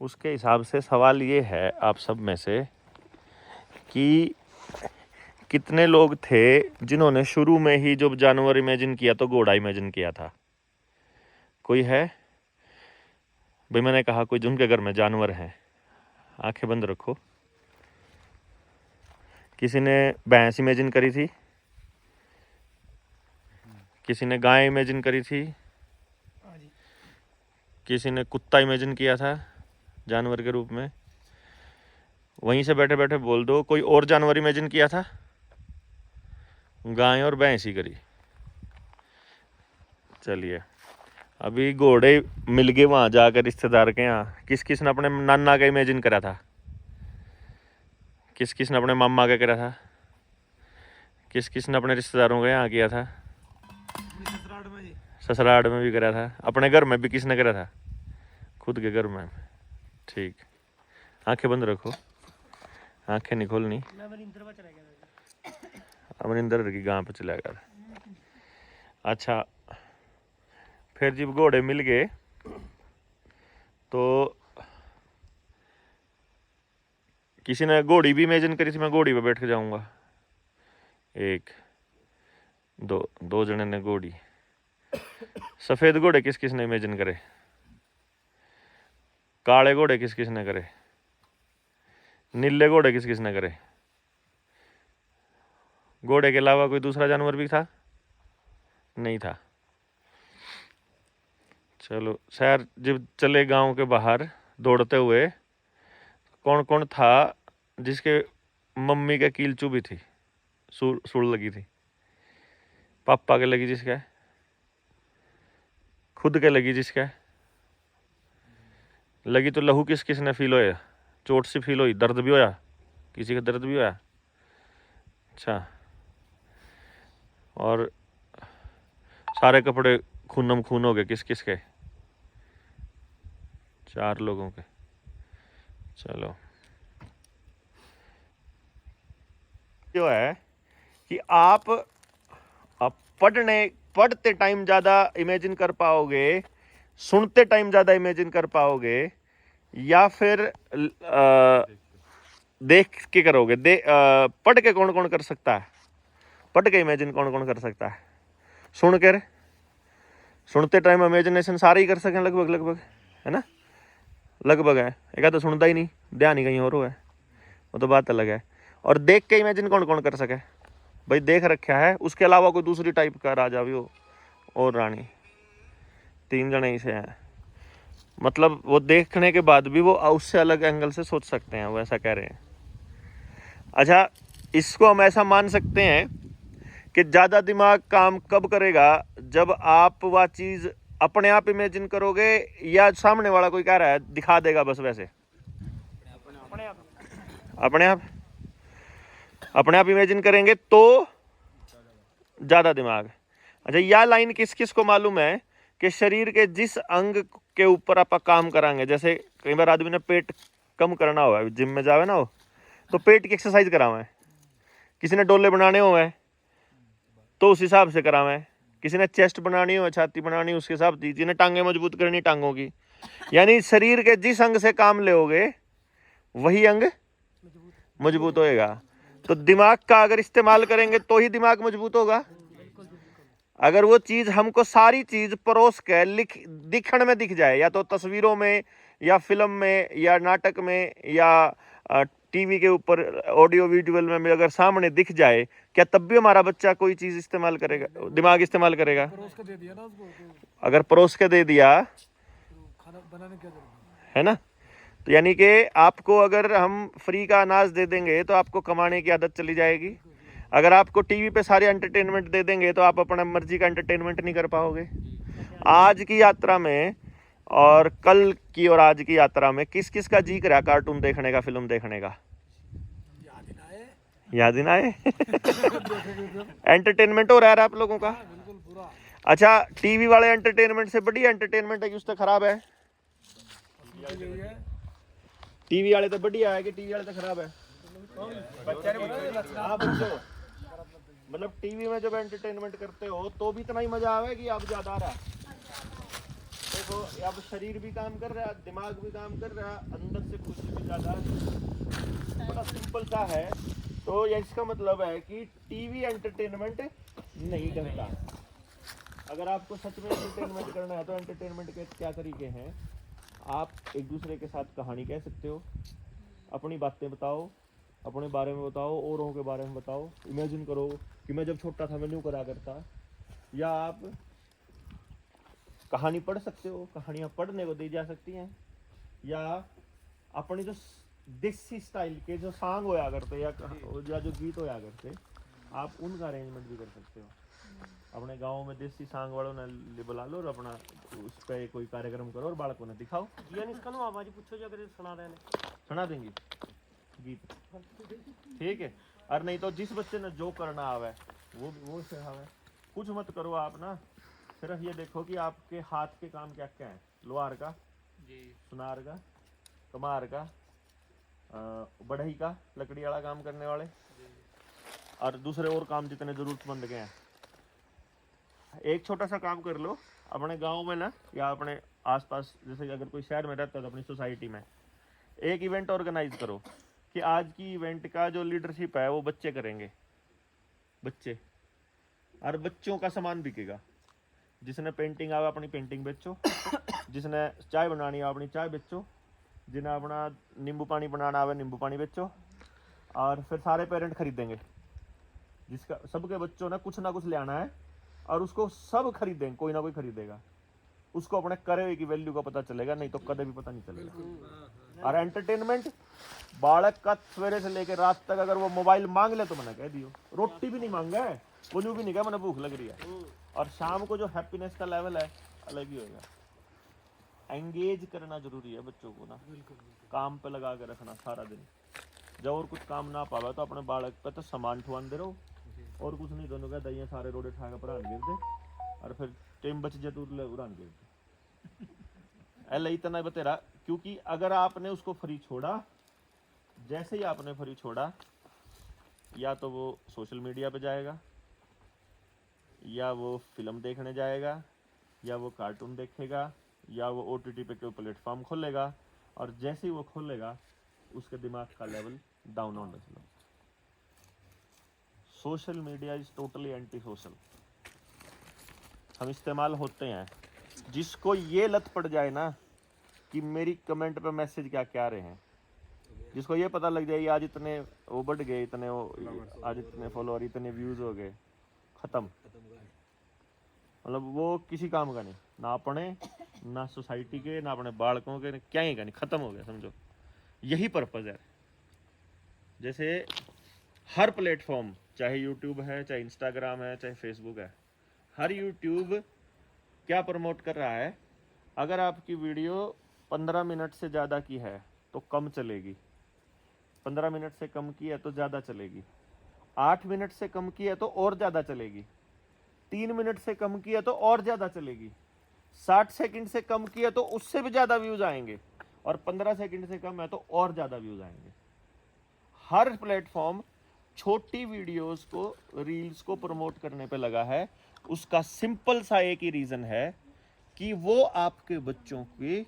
उसके हिसाब से सवाल ये है आप सब में से कि कितने लोग थे जिन्होंने शुरू में ही जो जानवर इमेजिन किया तो घोड़ा इमेजिन किया था? कोई है भाई? मैंने कहा कोई जिनके घर में जानवर हैं, आंखें बंद रखो। किसी ने भैंस इमेजिन करी थी, किसी ने गाय इमेजिन करी थी, किसी ने कुत्ता इमेजिन किया था जानवर के रूप में। वहीं से बैठे बैठे बोल दो कोई और जानवर इमेजिन किया था? गाय और भैंस ही करी। चलिए, अभी घोड़े मिल गए वहां जाकर रिश्तेदार के यहाँ। किस किस ने अपने नाना का इमेजिन करा था? किस किस ने अपने मामा का करा था? किस किस ने अपने रिश्तेदारों के यहाँ किया था? ससुराल में भी करा था। अपने घर में भी किसने करा था? खुद के घर में। ठीक, आंखें बंद रखो, आंखें नहीं खोलनी। अमरिंदर की गांव पे चला गया। अच्छा, फिर जब घोड़े मिल गए तो किसी ने घोड़ी भी इमेजिन करी थी, मैं घोड़ी पे बैठ के जाऊंगा। एक दो जने ने घोड़ी। सफेद घोड़े किस किस ने इमेजिन करे? काले घोड़े किस किस ने करे? नीले घोड़े किस किस ने करे? घोड़े के अलावा कोई दूसरा जानवर भी था? नहीं था। चलो, शहर जब चले गांव के बाहर दौड़ते हुए, कौन कौन था जिसके मम्मी के कील चुभी थी, सूड़ लगी थी? पापा के लगी जिसका, खुद के लगी जिसका लगी, तो लहू किस किस ने फील होया? चोट सी फील हुई, दर्द भी होया? किसी का दर्द भी होया? अच्छा, और सारे कपड़े खूनम खून हो गए किस किस के? 4 लोगों के। चलो, जो है कि आप पढ़ते टाइम ज़्यादा इमेजिन कर पाओगे, सुनते टाइम ज़्यादा इमेजिन कर पाओगे, या फिर देख के करोगे? पढ़ के कौन कौन कर सकता है? पढ़ के इमेजिन कौन कौन कर सकता है? सुनते टाइम इमेजिनेशन सारे ही कर सकें लगभग, है ना? लगभग है, एक तो सुनता ही नहीं, ध्यान ही कहीं और है, वो तो बात अलग है। और देख के इमेजिन कौन कौन कर सके? भाई देख रखा है, उसके अलावा कोई दूसरी टाइप का राजा भी हो और रानी, 3 जने ही से हैं। मतलब वो देखने के बाद भी वो उससे अलग एंगल से सोच सकते हैं, वो ऐसा कह रहे हैं। अच्छा, इसको हम ऐसा मान सकते हैं कि ज़्यादा दिमाग काम कब करेगा? जब आप वह चीज़ अपने आप इमेजिन करोगे, या सामने वाला कोई कह रहा है दिखा देगा बस वैसे? अपने आप इमेजिन करेंगे तो ज़्यादा दिमाग। अच्छा, यह लाइन किस किस को मालूम है कि शरीर के जिस अंग के ऊपर आप काम कराएंगे, जैसे कई बार आदमी ने पेट कम करना हुआ है, जिम में जावे ना हो, तो पेट की एक्सरसाइज करावे। किसी ने डोले बनाने हुए तो उस हिसाब से करावे। किसी ने चेस्ट बनानी हो, छाती बनानी, उसके हिसाब से। जिन्हें टांगें मजबूत करनी, टांगों की। यानी शरीर के जिस अंग से काम लोगे वही अंग मजबूत होएगा। तो दिमाग का अगर इस्तेमाल करेंगे तो ही दिमाग मजबूत होगा। अगर वो चीज हमको सारी चीज परोस के दिखण में दिख जाए, या तो तस्वीरों में, या फिल्म में, या नाटक में, या टीवी के ऊपर ऑडियो विजुअल में अगर सामने दिख जाए, क्या तब भी हमारा बच्चा कोई चीज इस्तेमाल करेगा, दिमाग इस्तेमाल करेगा? अगर परोस के दे दिया, है ना? तो यानी कि आपको अगर हम फ्री का अनाज दे देंगे तो आपको कमाने की आदत चली जाएगी। अगर आपको टीवी पे सारे एंटरटेनमेंट दे देंगे तो आप अपना मर्जी का एंटरटेनमेंट नहीं कर पाओगे। आज की यात्रा में और कल की और आज की यात्रा में किस किस का जी करा कार्टून देखने का, फिल्म देखने का? याद ही ना आए? एंटरटेनमेंट हो रहा है आप लोगों का। अच्छा, टीवी वाले एंटरटेनमेंट से बड़ी एंटरटेनमेंट है कि उससे खराब है? टीवी वाले तो बढ़िया है कि टीवी वाले तो खराब है? मतलब टीवी में जब एंटरटेनमेंट करते हो तो भी इतना ही मजा आवे कि आप ज्यादा आ रहा है? देखो अब शरीर भी काम कर रहा है, दिमाग भी काम कर रहा है, अंदर से कुछ भी ज्यादा बड़ा सिंपल सा है। तो ये इसका मतलब है कि टीवी एंटरटेनमेंट नहीं करता। अगर आपको सच में एंटरटेनमेंट करना है तो एंटरटेनमेंट के क्या तरीके हैं, आप एक दूसरे के साथ कहानी कह सकते हो, अपनी बातें बताओ, अपने बारे में बताओ, औरों के बारे में बताओ। इमेजिन करो कि मैं जब छोटा था मैं यूँ करा करता। या आप कहानी पढ़ सकते हो, कहानियाँ पढ़ने को दी जा सकती हैं। या अपनी जो देसी स्टाइल के जो सॉन्ग होया करते या जो गीत होया करते, आप उनका अरेंजमेंट भी कर सकते हो। अपने गाँव में देसी सॉन्ग वालों ने बुला लो और अपना उस पर कोई कार्यक्रम करो और बालकों ने दिखाओ। आवाज पूछो जो अगर सुना रहे सुना देंगे गीत, ठीक है। और नहीं तो जिस बच्चे ने जो करना आवे वो सिखावे। कुछ मत करो आप ना, सिर्फ ये देखो कि आपके हाथ के काम क्या क्या है। लोहार का जी, सुनार का, कमार का, बढ़ई का, लकड़ी वाला काम करने वाले, और दूसरे और काम जितने जरूरतमंद के हैं। एक छोटा सा काम कर लो अपने गांव में ना, या अपने आसपास, जैसे अगर कोई शहर में रहता है तो अपनी सोसाइटी में एक इवेंट ऑर्गेनाइज करो कि आज की इवेंट का जो लीडरशिप है वो बच्चे करेंगे। बच्चे और बच्चों का सामान बिकेगा। जिसने पेंटिंग आवे अपनी पेंटिंग बेचो, जिसने चाय बनानी आवे अपनी चाय बेचो, जिन्हें अपना नींबू पानी बनाना आवे नींबू पानी बेचो, और फिर सारे पेरेंट खरीदेंगे। जिसका सबके बच्चों ने कुछ ना कुछ ले आना है और उसको सब खरीदेंगे, कोई ना कोई खरीदेगा। उसको अपने करे हुए की वैल्यू का पता चलेगा, नहीं तो कदे भी पता नहीं चलेगा। और एंटरटेनमेंट, बालक का सवेरे से लेकर रात तक अगर वो मोबाइल मांग ले तो मैंने कह दियो, रोटी भी नहीं मांगा है, वो भी नहीं कहा मैंने भूख लग रही है। और शाम को जो हैप्पीनेस का लेवल है अलग ही होगा। एंगेज करना जरूरी है बच्चों को ना, काम पे लगा के रखना सारा दिन। जब और कुछ काम ना पावे तो अपने बालक पे तो सामान ठुआन दे रहो और कुछ नहीं। दोनों का दही सारे रोडे ठा के परान गिर दे और फिर टेम बच जाए तो उड़ान गिर दे। ऐसा इतना बतेरा, क्योंकि अगर आपने उसको फ्री छोड़ा, जैसे ही आपने फ्री छोड़ा, या तो वो सोशल मीडिया पे जाएगा, या वो फिल्म देखने जाएगा, या वो कार्टून देखेगा, या वो OTT पे कोई प्लेटफॉर्म खोलेगा, और जैसे ही वो खोलेगा उसके दिमाग का लेवल डाउन होने लगेगा। Social media is totally anti social. हम इस्तेमाल होते हैं, जिसको ये लत पड़ जाए ना कि मेरी कमेंट पे मैसेज क्या क्या रहे हैं, जिसको ये पता लग जाए आज इतने वो बढ़ गए, इतने आज इतने फॉलोअर, इतने व्यूज हो गए, खत्म। मतलब वो किसी काम का नहीं, ना अपने, ना सोसाइटी के, ना अपने बालकों के, क्या ही का नहीं, खत्म हो गया समझो। यही पर्पज है। जैसे हर प्लेटफॉर्म, चाहे यूट्यूब है, चाहे इंस्टाग्राम है, चाहे फेसबुक है, हर यूट्यूब क्या प्रमोट कर रहा है, अगर आपकी वीडियो 15 मिनट से ज़्यादा की है तो कम चलेगी, 15 मिनट से कम की है तो ज़्यादा चलेगी, 8 मिनट से कम की है तो और ज़्यादा चलेगी, 3 मिनट से कम की है तो और ज़्यादा चलेगी, 60 सेकंड से कम की है तो उससे भी ज़्यादा व्यूज़ आएंगे, और 15 सेकंड से कम है तो और ज़्यादा व्यूज़ आएंगे। हर प्लेटफॉर्म छोटी वीडियोस को, रील्स को प्रमोट करने पे लगा है। उसका सिंपल सा एक ही रीज़न है कि वो आपके बच्चों की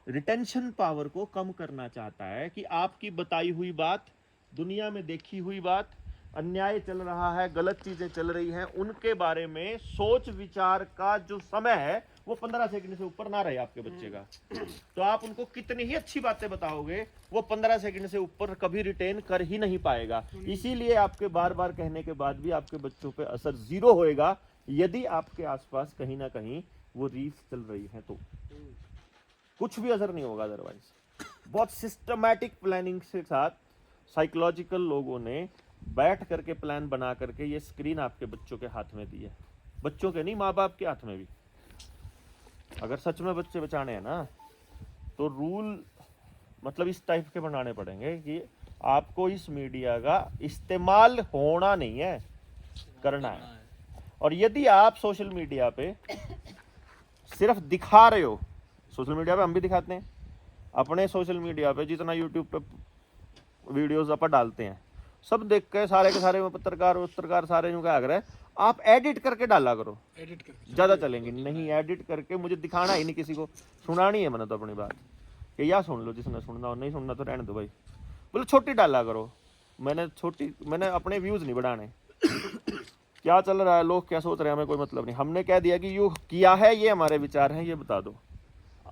रिटेंशन पावर को कम करना चाहता है, कि आपकी बताई हुई बात, दुनिया में देखी हुई बात, अन्याय चल रहा है, गलत चीज़ें चल रही हैं, उनके बारे में सोच विचार का जो समय है वो 15 सेकंड से ऊपर ना रहे आपके बच्चे का। तो आप उनको कितनी ही अच्छी बातें बताओगे, वो 15 सेकंड से ऊपर कभी रिटेन कर ही नहीं पाएगा। इसीलिए आपके बार बार कहने के बाद भी आपके बच्चों पे असर जीरो होएगा, यदि आपके आसपास कहीं ना कहीं वो रील्स चल रही है तो कुछ भी असर नहीं होगा। अदरवाइज बहुत सिस्टमैटिक प्लानिंग के साथ साइकोलॉजिकल लोगों ने बैठ करके प्लान बना करके ये स्क्रीन आपके बच्चों के हाथ में दी है। बच्चों के नहीं, माँ बाप के हाथ में भी। अगर सच में बच्चे बचाने हैं ना तो रूल मतलब इस टाइप के बनाने पड़ेंगे कि आपको इस मीडिया का इस्तेमाल होना नहीं है, करना है। और यदि आप सोशल मीडिया पे सिर्फ दिखा रहे हो, सोशल मीडिया पे हम भी दिखाते हैं, अपने सोशल मीडिया पे जितना यूट्यूब पे वीडियोस अपन डालते हैं सब देख के सारे के सारे पत्रकार सारे यूँ क्या कर रहे हैं, आप एडिट करके डाला करो, एडिट करके ज्यादा चलेंगे। नहीं एडिट करके मुझे दिखाना ही नहीं, किसी को सुनानी है मैंने तो अपनी बात कि या सुन लो जिसने सुनना हो, नहीं सुनना तो रहने दो भाई। बोले छोटी डाला करो, मैंने अपने व्यूज नहीं बढ़ाने। क्या चल रहा है, लोग क्या सोच रहे हैं, हमें कोई मतलब नहीं। हमने कह दिया कि यू किया है, ये हमारे विचार हैं, ये बता दो।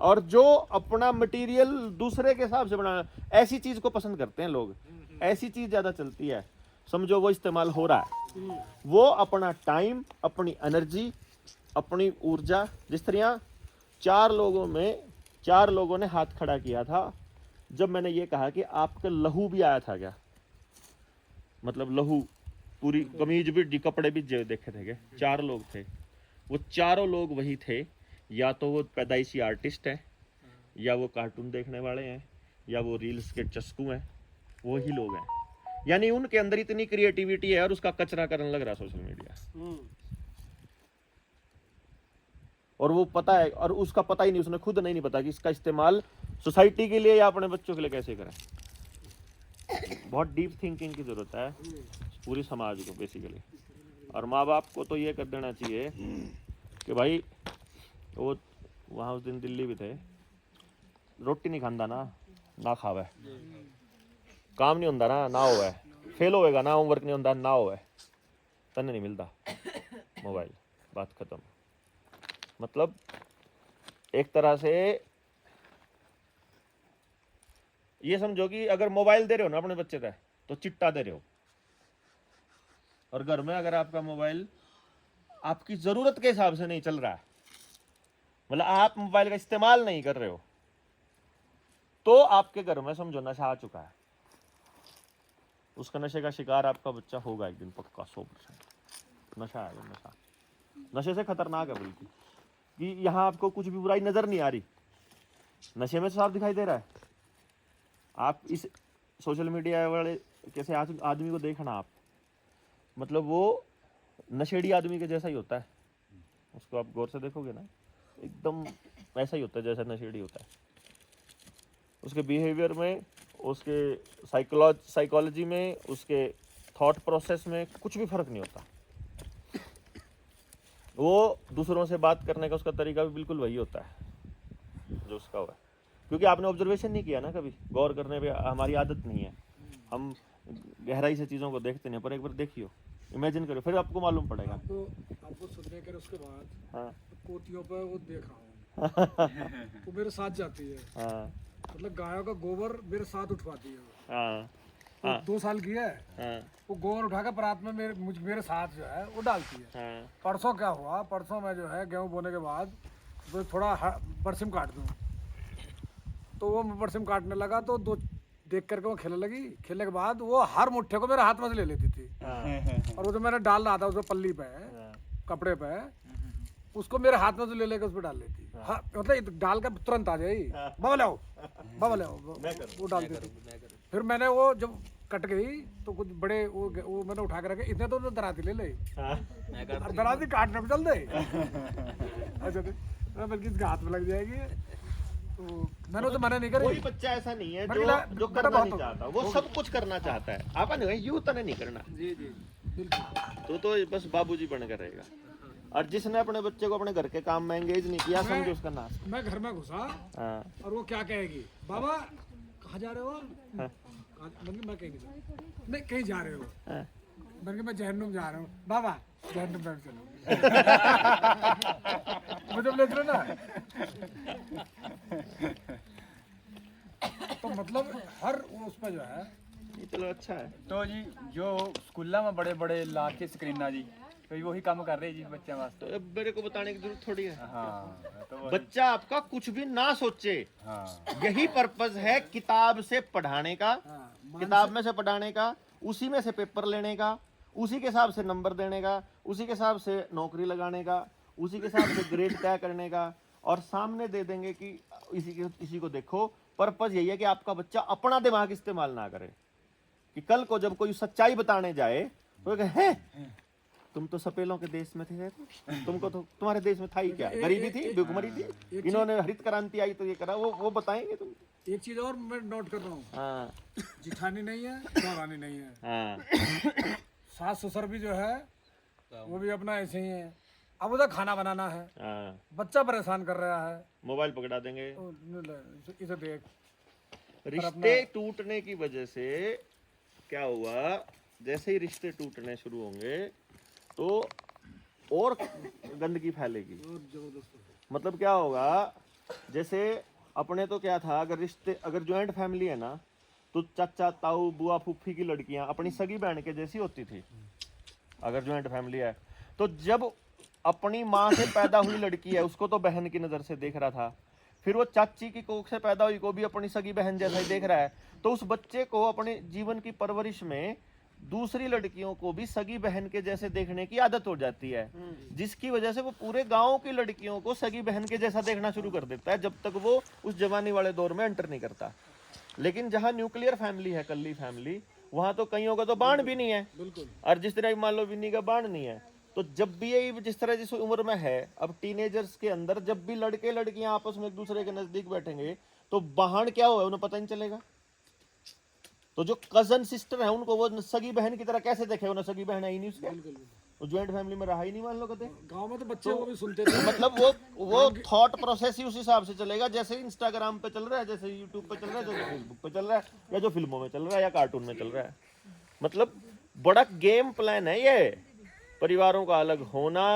और जो अपना मटेरियल दूसरे के हिसाब से बनाना, ऐसी चीज को पसंद करते हैं लोग, ऐसी चीज ज्यादा चलती है, समझो वो इस्तेमाल हो रहा है। वो अपना टाइम, अपनी एनर्जी, अपनी ऊर्जा, जिस तरह 4 लोगों ने हाथ खड़ा किया था जब मैंने ये कहा कि आपका लहू भी आया था क्या, मतलब लहू पूरी कमीज भी, कपड़े भी जो देखे थे क्या, 4 लोग थे। वो चारों लोग वही थे, या तो वो पैदाइशी आर्टिस्ट हैं, या वो कार्टून देखने वाले हैं, या वो रील्स के चस्कू हैं, वो ही लोग हैं। यानी उनके अंदर इतनी क्रिएटिविटी है और उसका कचरा करने लग रहा है सोशल मीडिया। और वो पता है, और उसका पता ही नहीं, उसने खुद नहीं पता कि इसका इस्तेमाल सोसाइटी के लिए या अपने बच्चों के लिए कैसे करें। बहुत डीप थिंकिंग की जरूरत है पूरी समाज को बेसिकली। और माँ बाप को तो ये कर देना चाहिए कि भाई वो वहाँ उस दिन दिल्ली भी थे, रोटी नहीं खांदा ना खावे, काम नहीं होंदा ना होवे, फेल होएगा ना, होमवर्क नहीं होंदा ना होवे, तन्ने नहीं मिलता मोबाइल, बात खत्म। मतलब एक तरह से ये समझो कि अगर मोबाइल दे रहे हो ना अपने बच्चे का, तो चिट्टा दे रहे हो। और घर में अगर आपका मोबाइल आपकी जरूरत के हिसाब से नहीं चल रहा है, मतलब आप मोबाइल का इस्तेमाल नहीं कर रहे हो, तो आपके घर में समझो नशा आ चुका है। उसका नशे का शिकार आपका बच्चा होगा एक दिन पक्का, 100%। नशा है वो, नशा नशे से खतरनाक है बल्कि, कि यहाँ आपको कुछ भी बुराई नजर नहीं आ रही, नशे में साफ दिखाई दे रहा है। आप इस सोशल मीडिया वाले कैसे आदमी को देखना आप, मतलब वो नशेड़ी आदमी के जैसा ही होता है, उसको आप गौर से देखोगे ना, एकदम ऐसा ही होता है जैसा नशेड़ी होता है। उसके बिहेवियर में, उसके साइकोलॉजी में, उसके थॉट प्रोसेस में कुछ भी फर्क नहीं होता। वो दूसरों से बात करने का उसका तरीका भी बिल्कुल वही होता है जो उसका हुआ है, क्योंकि आपने ऑब्जर्वेशन नहीं किया ना, कभी गौर करने पे हमारी आदत नहीं है, हम गहराई से चीज़ों को देखते नहीं। पर एक बार देखियो, इमेजिन करो, फिर आपको मालूम पड़ेगा। आपको सुनने के उसके बाद हाँ कोतियों पर वो देख रहा हूँ वो मेरे साथ जाती है, हाँ मतलब गायों का गोबर मेरे साथ उठवाती है। हाँ वो 2 साल की है, हाँ वो गोबर उठाकर परात में मेरे साथ जो है वो डालती है। हाँ परसों क्या हुआ, परसों मैं जो है गेहूं बोने के बाद तो थोड़ा बरसिम काट दूँ, तो वो बरसिम काटने लगा, तो देख करके वो खेलने लगी। खेलने के बाद वो हर मुट्ठे को मेरे हाथ में से ले लेती थी, और वो जो मैंने डाल रहा था उसमें पल्ली पे कपड़े पे, उसको मेरे हाथ में से ले लेकर उस पर डाल लेती। हाँ, मतलब डाल कर तुरंत आ जाए, बाबा लाओ वो डाल देती। फिर मैंने वो जब कट गई तो कुछ बड़े वो मैंने उठा के रखे, इतने तो दराती ले ले, दराती काटने पे चल दे। अच्छा बल्कि इसके हाथ में लग जाएगी, तो मैंने तो मना नहीं करी। कोई बच्चा ऐसा नहीं है जो करना नहीं चाहता, वो सब कुछ करना चाहता है। आप यूं तो नहीं करना जी बिल्कुल, तो बस बाबूजी बनकर रहेगा। और जिसने अपने बच्चे को अपने घर के काम में एंगेज नहीं किया, समझो उसका नाश। मैं घर में घुसा और वो क्या कहेगी, बाबा कहाँ जा रहे हो? मैं कहीं नहीं, कहीं जा रहे हो? मैं जहन्नुम जा रहा हूँ। बाबा जहन्नुम में चलो मुझे ले चलो ना। तो मतलब हर उसमें जो है, चलो अच्छा है। तो जी जो स्कूलों में बड़े बड़े ला के स्क्रीना जी, तो वही काम कर रहे जी बच्चों वास्ते। तो अब मेरे को बताने की जरूरत थोड़ी है। हाँ, तो बच्चा आपका कुछ भी ना सोचे, हाँ, यही पर्पस है किताब से पढ़ाने का, किताब में से पढ़ाने का, उसी में से पेपर लेने का, उसी के हिसाब से नंबर देने का, उसी के हिसाब से नौकरी लगाने का, उसी के हिसाब से ग्रेड तय करने का, और सामने दे देंगे कि इसी को देखो। पर्पस यही है कि आपका बच्चा अपना दिमाग इस्तेमाल ना करे, कि कल को जब कोई सच्चाई बताने जाए तो कहे तुम तो सपेलों के देश में थे, तुमको तो तुम्हारे देश में था ही क्या, गरीबी थी, भूखमरी थी, इन्होंने हरित क्रांति आई तो ये करा, वो बताएंगे तुम। एक चीज और मैं नोट कर रहा हूँ, हाँ जिठानी नहीं है, रानी नहीं है, हाँ सास ससुर भी जो है वो भी अपना ऐसे ही है। अब उधर खाना बनाना है, हाँ, बच्चा परेशान कर रहा है, मोबाइल पकड़ा देंगे। तो इसे देख। रिश्ते टूटने की वजह से क्या हुआ, जैसे ही रिश्ते टूटने शुरू होंगे तो और गंदगी फैलेगी। मतलब क्या होगा, जैसे अपने तो क्या था, अगर रिश्ते, अगर ज्वाइंट फैमिली है ना, तो चाचा ताऊ बुआ फूफी की लड़कियां अपनी सगी बहन के जैसी होती थी। अगर ज्वाइंट फैमिली है तो जब अपनी माँ से पैदा हुई लड़की है उसको तो बहन की नज़र से देख रहा था, फिर वो चाची की कोख से पैदा हुई को भी अपनी सगी बहन जैसा ही देख रहा है, तो उस बच्चे को अपने जीवन की परवरिश में दूसरी लड़कियों को भी सगी बहन के जैसे देखने की आदत हो जाती है, जिसकी वजह से वो पूरे गांव की लड़कियों को सगी बहन के जैसा देखना शुरू कर देता है, जब तक वो उस जवानी वाले दौर में एंटर नहीं करता। लेकिन जहाँ न्यूक्लियर फैमिली है, कल्ली फैमिली, वहां तो कईयों का तो बाण भी नहीं है, और जिस तरह मान लो विन्नी का बाण नहीं है, तो जब भी यही जिस तरह जिस उम्र में है, अब टीनेजर्स के अंदर जब भी लड़के लड़कियां आपस में एक दूसरे के नजदीक बैठेंगे तो बाहर क्या हुआ उन्हें पता नहीं चलेगा। तो जो कजन सिस्टर है उनको वो सगी बहन की तरह कैसे देखे, उन्हें सगी बहन है ही नहीं उसके, वो ज्वाइंट फैमिली में रहा ही नहीं, मान लो कहते। गांव में तो बच्चे वो भी सुनते थे। मतलब वो थॉट प्रोसेस ही उस हिसाब से चलेगा जैसे इंस्टाग्राम पे चल रहा है, जैसे यूट्यूब पे चल रहा है, जैसे फेसबुक पे चल रहा है, या जो फिल्मों में चल रहा है या कार्टून में चल रहा है। मतलब बड़ा गेम प्लान है ये, परिवारों का अलग होना,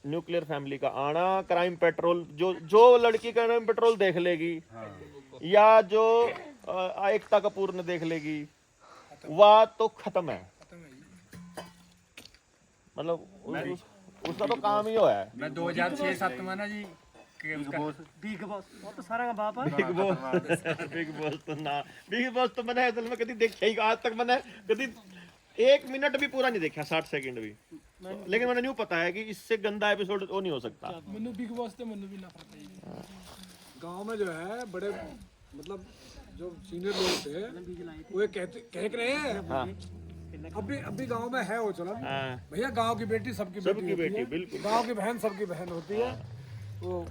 न्यूक्लियर फैमिली का आना, क्राइम पेट्रोल, जो लड़की क्राइम पेट्रोल देख लेगी या जो एकता कपूर ने देख लेगी, वह तो खत्म है। मतलब उसका तो काम ही हो है। मैं 2006-07 में ना जी बिग बॉस वो तो सारा का बाप है। बिग बॉस तो मैंने असल में कभी देखा ही, आज तक मैंने कभी 1 मिनट भी पूरा नहीं देखा, 60 सेकंड भी, लेकिन मैंने न्यू पता है कि इससे गंदा एपिसोड वो नहीं हो सकता। मैंने बिग बॉस तो मैंने भी नफरत है। गांव में जो है बड़े मतलब जो सीनियर लोग थे वो ये कह रहे हैं। हाँ, अभी गांव में है वो चलन, हाँ, भैया गांव की बेटी सबकी सबकी बेटी, है, बिल्कुल। गांव की बहन सबकी बहन होती है। वो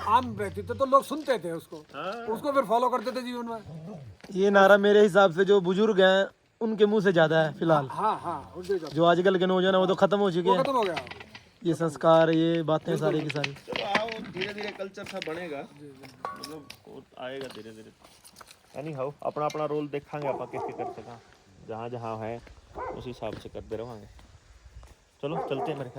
आम रहती थे तो लोग सुनते थे उसको, उसको फिर फॉलो करते थे जीवन में। ये नारा मेरे हिसाब से जो बुजुर्ग हैं उनके मुंह से ज्यादा है फिलहाल। हाँ हाँ उनके जो आजकल के नौजवान है वो तो खत्म हो चुके हैं। खत्म हो गया। ये संस्कार, ये बातें सारी की सारी। चलो आओ, धीरे धीरे कल्चर सा बनेगा, मतलब वो आएगा धीरे धीरे। यानी हाउ अपना अपना रोल देखांगे आप किसके कर सका, जहाँ जहाँ है उस हिसाब से करते रहेंगे। चलो चलते हैं मेरे